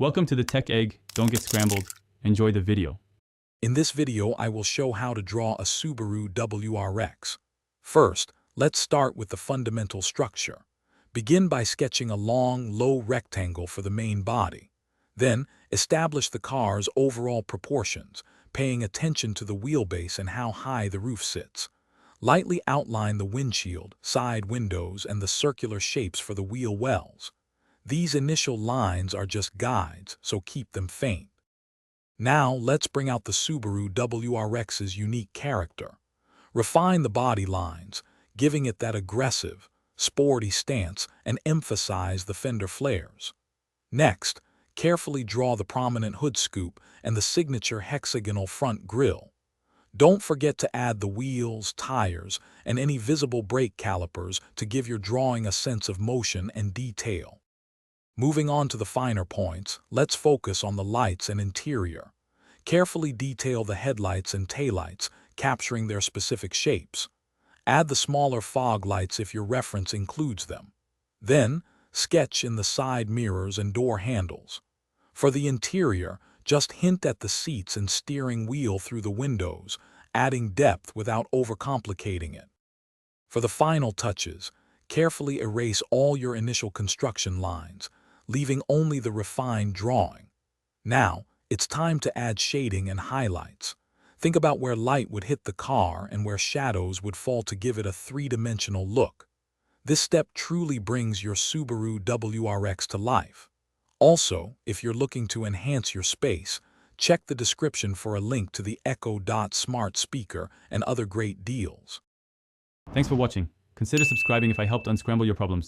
Welcome to the Tech Egg. Don't get scrambled. Enjoy the video. In this video, I will show how to draw a Subaru WRX. First, let's start with the fundamental structure. Begin by sketching a long, low rectangle for the main body. Then, establish the car's overall proportions, paying attention to the wheelbase and how high the roof sits. Lightly outline the windshield, side windows, and the circular shapes for the wheel wells. These initial lines are just guides, so keep them faint. Now, let's bring out the Subaru WRX's unique character. Refine the body lines, giving it that aggressive, sporty stance, and emphasize the fender flares. Next, carefully draw the prominent hood scoop and the signature hexagonal front grille. Don't forget to add the wheels, tires, and any visible brake calipers to give your drawing a sense of motion and detail. Moving on to the finer points, let's focus on the lights and interior. Carefully detail the headlights and taillights, capturing their specific shapes. Add the smaller fog lights if your reference includes them. Then, sketch in the side mirrors and door handles. For the interior, just hint at the seats and steering wheel through the windows, adding depth without overcomplicating it. For the final touches, carefully erase all your initial construction lines, leaving only the refined drawing. Now, it's time to add shading and highlights. Think about where light would hit the car and where shadows would fall to give it a three-dimensional look. This step truly brings your Subaru WRX to life. Also, if you're looking to enhance your space, check the description for a link to the Echo Dot smart speaker and other great deals. Thanks for watching. Consider subscribing if I helped unscramble your problems.